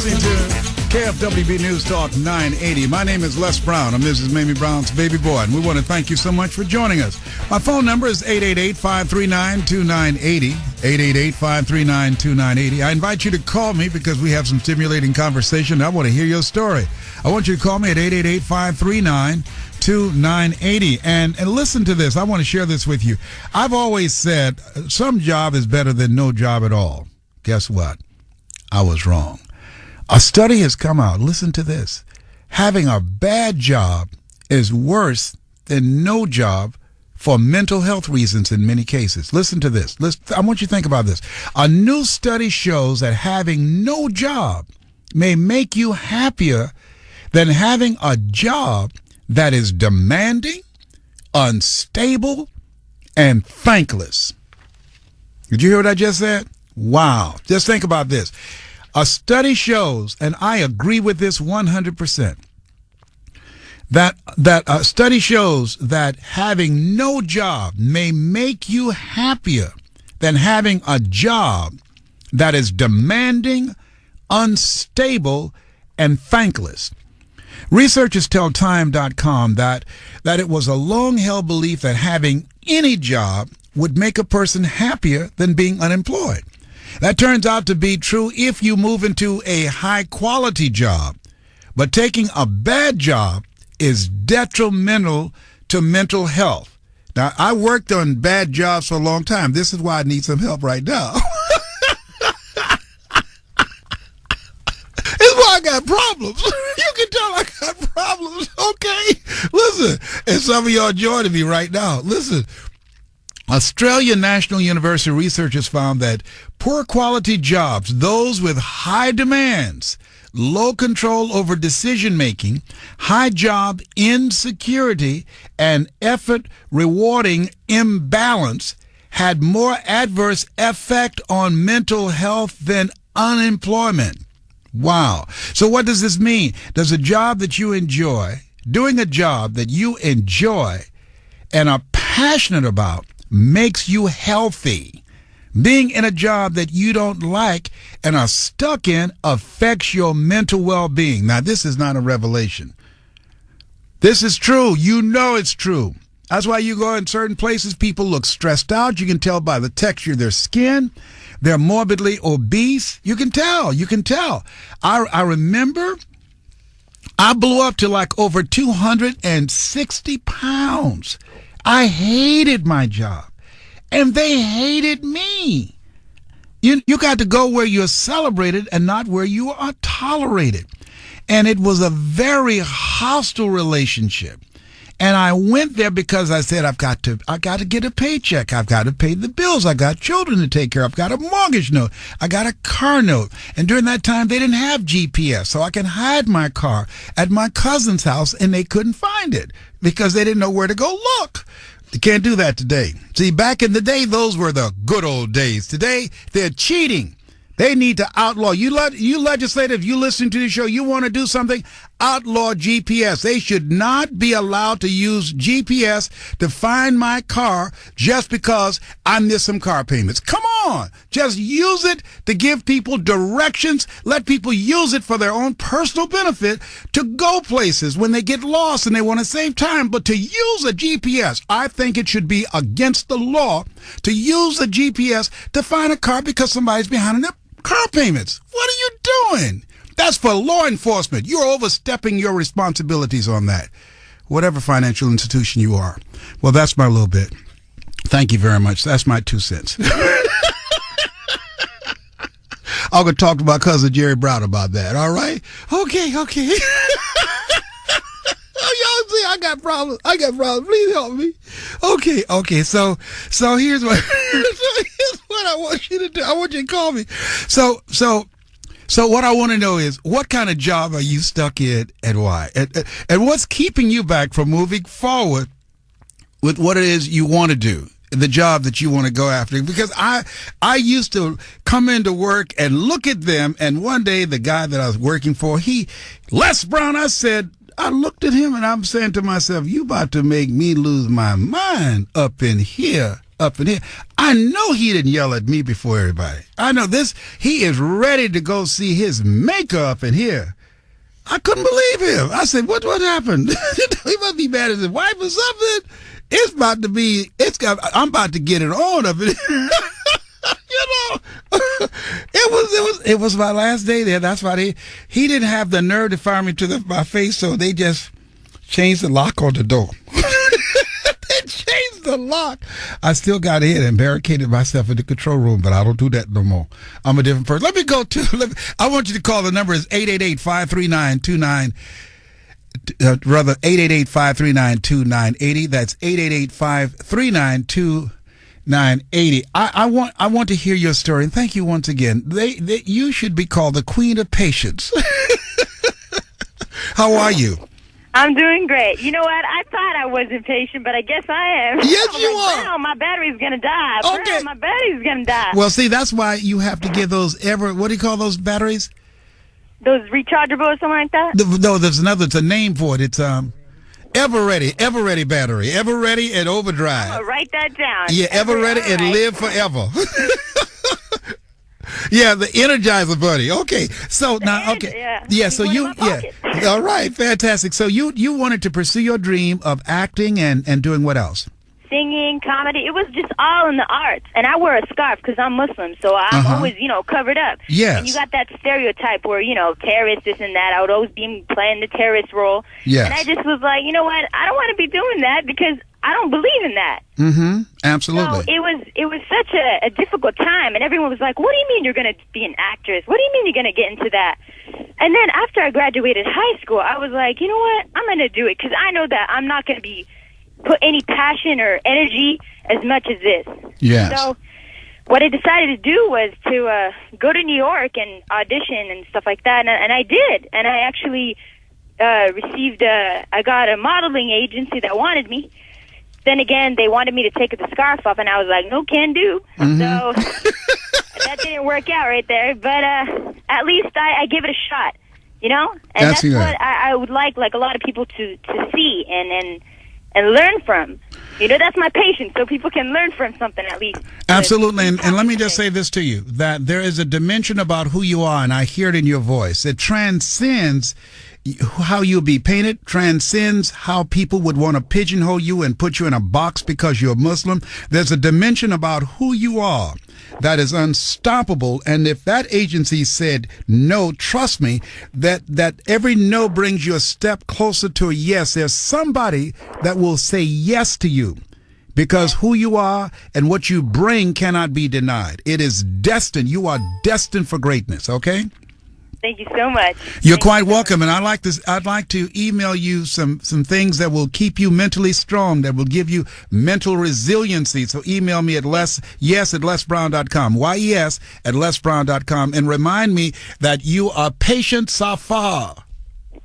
listening to KFWB News Talk 980. My name is Les Brown. I'm Mrs. Mamie Brown's baby boy, and we want to thank you so much for joining us. My phone number is 888-539-2980, 888-539-2980. I invite you to call me because we have some stimulating conversation. I want to hear your story. I want you to call me at 888-539-2980. And listen to this. I want to share this with you. I've always said some job is better than no job at all. Guess what? I was wrong. A study has come out. Listen to this. Having a bad job is worse than no job for mental health reasons in many cases. Listen to this. I want you to think about this. A new study shows that having no job may make you happier than having a job that is demanding, unstable, and thankless. Did you hear what I just said? Wow. Just think about this. A study shows, and I agree with this 100%, that a study shows that having no job may make you happier than having a job that is demanding, unstable, and thankless. Researchers tell Time.com that it was a long-held belief that having any job would make a person happier than being unemployed. That turns out to be true if you move into a high-quality job. But taking a bad job is detrimental to mental health. Now, I worked on bad jobs for a long time. This is why I need some help right now. It's why I got problems. You can tell I got problems, okay? Listen, and some of y'all joining me right now. Listen. Australian National University researchers found that poor quality jobs, those with high demands, low control over decision-making, high job insecurity, and effort rewarding imbalance had more adverse effect on mental health than unemployment. Wow. So what does this mean? Does a job that you enjoy, doing a job that you enjoy and are passionate about, makes you healthy? Being in a job that you don't like and are stuck in affects your mental well-being. Now, this is not a revelation. This is true. You know it's true. That's why you go in certain places, people look stressed out. You can tell by the texture of their skin. They're morbidly obese. You can tell. I remember I blew up to like over 260 pounds. I hated my job, and they hated me. You got to go where you're celebrated and not where you are tolerated. And it was a very hostile relationship. And I went there because I said, I got to get a paycheck. I've got to pay the bills. I got children to take care of. I've got a mortgage note. I got a car note. And during that time, they didn't have GPS, so I can hide my car at my cousin's house, and they couldn't find it because they didn't know where to go look. You can't do that today. See, back in the day, those were the good old days. Today, they're cheating. They need to outlaw. You legislative, you listen to the show, you want to do something, outlaw GPS. They should not be allowed to use GPS to find my car just because I missed some car payments. Come on. Just use it to give people directions. Let people use it for their own personal benefit to go places when they get lost and they want to save time. But to use a GPS, I think it should be against the law to use a GPS to find a car because somebody's behind on their car payments. What are you doing? That's for law enforcement. You're overstepping your responsibilities on that. Whatever financial institution you are. Well, that's my little bit. Thank you very much. That's my 2 cents. I'm going to talk to my cousin Jerry Brown about that. All right? Okay. Oh, y'all see, I got problems. Please help me. Okay. So here's what I want you to do. I want you to call me. So what I want to know is, what kind of job are you stuck in and why? And what's keeping you back from moving forward with what it is you want to do, the job that you want to go after? Because I used to come into work and look at them, and one day the guy that I was working for, Les Brown, I looked at him and I'm saying to myself, you about to make me lose my mind up in here up in here. I know he didn't yell at me before everybody. I know this. He is ready to go see his maker up in here. I couldn't believe him. I said, what happened? He must be mad at his wife or something. It's about to be, I'm about to get it on up in here. It was my last day there. That's why he didn't have the nerve to fire me to my face, so they just changed the lock on the door. They changed the lock. I still got in and barricaded myself in the control room, but I don't do that no more. I'm a different person. Let me go to, I want you to call. The number is 888-539-29. Rather, 888-539-2980. That's 888-539-2980. I want to hear your story, and thank you once again. You should be called the Queen of Patience. How are you? I'm doing great. You know what? I thought I was impatient, but I guess I am. Yes, you are. Brown, my battery's going to die. Okay. Brown, my battery's going to die. Well, see, that's why you have to give those what do you call those batteries? Those rechargeable or something like that? No, there's another. It's a name for it. It's Ever Ready battery. Ever Ready and Overdrive. I'll write that down. Yeah, Ever Ready and right. Live Forever. Yeah, the Energizer Buddy. Okay, so now, okay, yeah. So all right, fantastic. So you wanted to pursue your dream of acting and doing what else? Singing, comedy. It was just all in the arts. And I wear a scarf because I'm Muslim, so I'm always, covered up. Yes. And you got that stereotype where, terrorists, this and that. I would always be playing the terrorist role. Yes. And I just was like, you know what? I don't want to be doing that because I don't believe in that. Mm-hmm. Absolutely. So it was such a difficult time, and everyone was like, what do you mean you're going to be an actress? What do you mean you're going to get into that? And then after I graduated high school, I was like, you know what? I'm going to do it because I know that I'm not going to put any passion or energy as much as this. Yes. So what I decided to do was to go to New York and audition and stuff like that, and I did. And I actually I got a modeling agency that wanted me. Then again, they wanted me to take the scarf off, and I was like, no, can do. Mm-hmm. So that didn't work out right there. But at least I give it a shot, And that's what I would like a lot of people to see and learn from. That's my patience, so people can learn from something at least. Absolutely. And let me just say this to you, that there is a dimension about who you are, and I hear it in your voice. It transcends how you'll be painted, transcends how people would want to pigeonhole you and put you in a box because you're Muslim. There's a dimension about who you are that is unstoppable. And if that agency said no, trust me, that every no brings you a step closer to a yes. There's somebody that will say yes to you because who you are and what you bring cannot be denied. It is destined. You are destined for greatness. Okay? Thank you so much. You're quite welcome, and I'd like to email you some things that will keep you mentally strong, that will give you mental resiliency. So email me at yes@lesbrown.com, yes@lesbrown.com, and remind me that you are Patient Safar.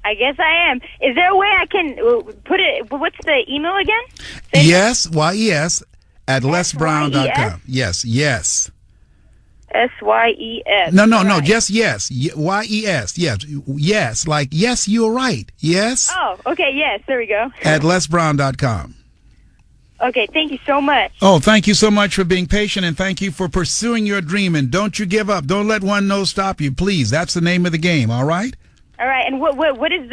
I guess I am. Is there a way I can put it? What's the email again? Yes, yes@lesbrown.com. Yes. SYES. No, just yes. YES. Yes. Like, yes, you're right. Yes. Oh, okay, yes. There we go. @lesbrown.com. Okay, thank you so much. Oh, thank you so much for being patient, and thank you for pursuing your dream. And don't you give up. Don't let one no stop you, please. That's the name of the game, all right? All right, and what is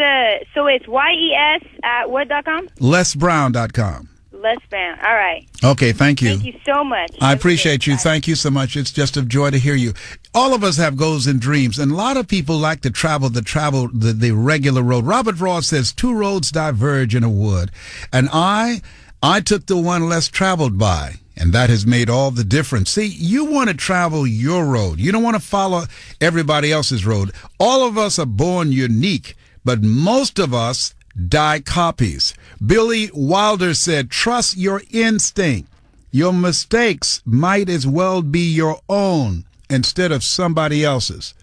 so it's YES at what.com? LesBrown.com. Les Brown. All right. Okay, thank you. Thank you so much. I appreciate you. Thank you so much. It's just a joy to hear you. All of us have goals and dreams, and a lot of people like to travel the regular road. Robert Ross says 2 roads diverge in a wood, and I took the one less traveled by, and that has made all the difference. See, you want to travel your road. You don't want to follow everybody else's road. All of us are born unique, but most of us die copies. Billy Wilder said, trust your instinct. Your mistakes might as well be your own instead of somebody else's.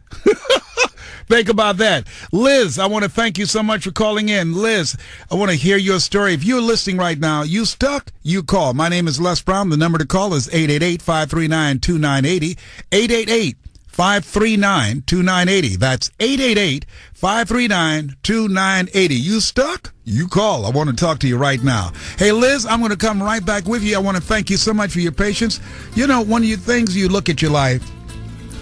Think about that. Liz, I want to thank you so much for calling in. Liz, I want to hear your story. If you're listening right now, you stuck, you call. My name is Les Brown. The number to call is 888-539-2980, 888-539-2980. That's 888-539-2980. You stuck? You call. I want to talk to you right now. Hey, Liz, I'm going to come right back with you. I want to thank you so much for your patience. You know, one of the things you look at your life,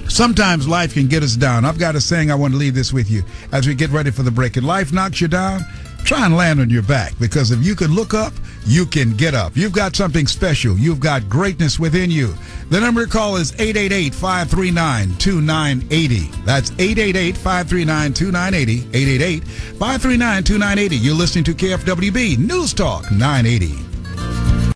sometimes life can get us down. I've got a saying I want to leave this with you as we get ready for the break. If life knocks you down, try and land on your back, because if you can look up, you can get up. You've got something special. You've got greatness within you. The number to call is 888-539-2980. That's 888-539-2980. 888-539-2980. You're listening to KFWB News Talk 980.